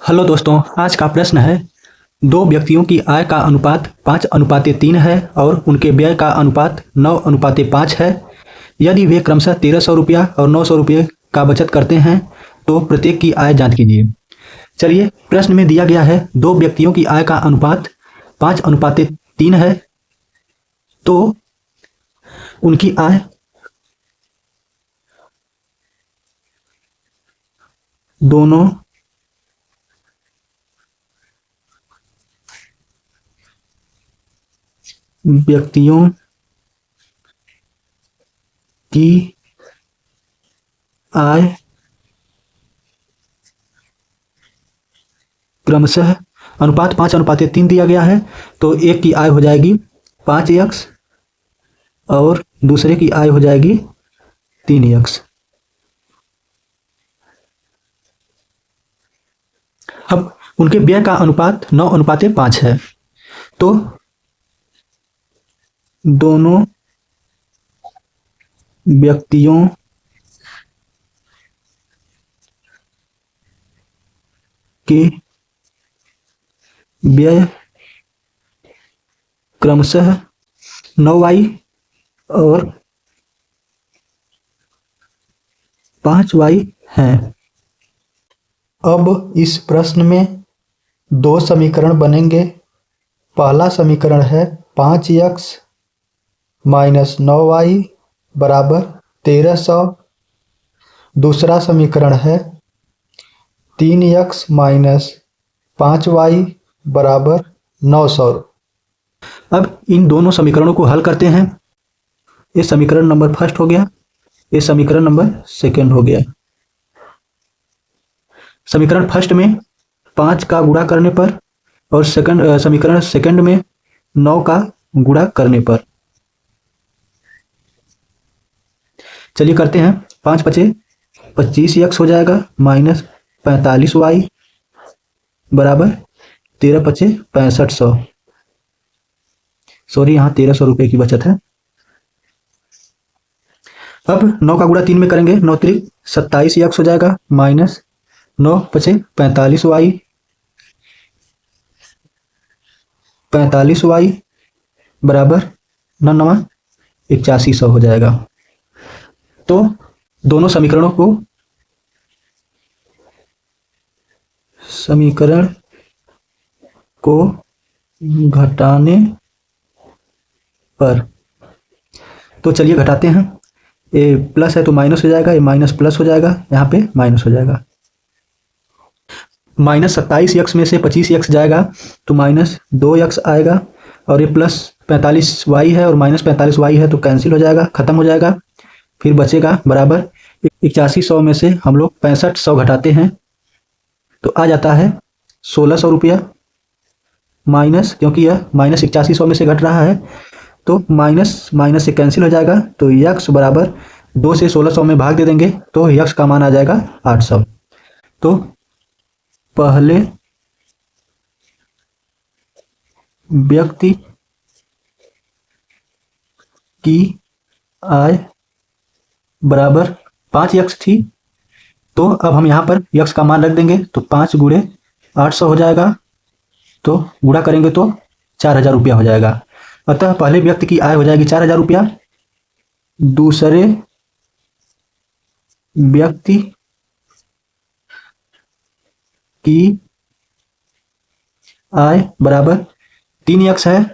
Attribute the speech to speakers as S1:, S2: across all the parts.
S1: Hello दोस्तों, आज का प्रश्न है दो व्यक्तियों की आय का अनुपात 5:3 है और उनके व्यय का अनुपात 9:5 है। यदि वे क्रमशः 1300 रुपया और 900 रुपये का बचत करते हैं तो प्रत्येक की आय जांच कीजिए। चलिए, प्रश्न में दिया गया है दो व्यक्तियों की आय का अनुपात 5:3 है, तो उनकी आय दोनों व्यक्तियों की आय क्रमशः अनुपात 5:3 दिया गया है, तो एक की आय हो जाएगी 5x और दूसरे की आय हो जाएगी 3x। अब उनके व्यय का अनुपात 9:5 है, तो दोनों व्यक्तियों के व्यय क्रमशः 9y और 5y हैं। अब इस प्रश्न में दो समीकरण बनेंगे। पहला समीकरण है 5x माइनस 9y बराबर 1300। दूसरा समीकरण है 3x माइनस 5y बराबर 900। अब इन दोनों समीकरणों को हल करते हैं। ये समीकरण नंबर फर्स्ट हो गया, ये समीकरण नंबर सेकंड हो गया। समीकरण फर्स्ट में 5 का गुणा करने पर और समीकरण सेकंड में 9 का गुणा करने पर। चलिए करते हैं। 5 पचे 25x हो जाएगा माइनस 45y बराबर 13 पचे 6500। सॉरी, यहाँ 1300 रुपये की बचत है। अब 9 का गुणा 3 में करेंगे, 9 त्रिक 27x हो जाएगा माइनस 9 पचे 45y 45y बराबर 9 8100 हो जाएगा। तो दोनों समीकरण को घटाने पर, तो चलिए घटाते हैं। ये प्लस है तो माइनस हो जाएगा, ये माइनस प्लस हो जाएगा, यहाँ पे माइनस हो जाएगा। माइनस 27x में से 25x जाएगा तो माइनस 2x आएगा, और ये प्लस 45y है और माइनस 45y है तो कैंसिल हो जाएगा, खत्म हो जाएगा। फिर बचेगा बराबर 8100 में से हम लोग 6500 घटाते हैं तो आ जाता है 1600 रुपया माइनस, क्योंकि यह माइनस 8100 में से घट रहा है तो माइनस माइनस से कैंसिल हो जाएगा। तो यक्स बराबर 2 से 1600 में भाग दे देंगे तो यक्स का मान आ जाएगा 800। तो पहले व्यक्ति की आय बराबर 5x थी, तो अब हम यहाँ पर x का मान रख देंगे तो 5 गुणे 800 हो जाएगा, तो गुणा करेंगे तो 4000 रुपया हो जाएगा। अतः पहले व्यक्ति की आय हो जाएगी 4000 रुपया, दूसरे व्यक्ति की आय बराबर 3x है,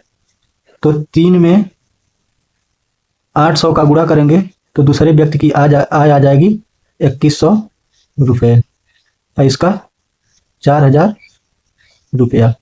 S1: तो 3 में 800 का गुणा करेंगे तो दूसरे व्यक्ति की आय आ जाएगी 2100 रुपये, इसका 4000 रुपया।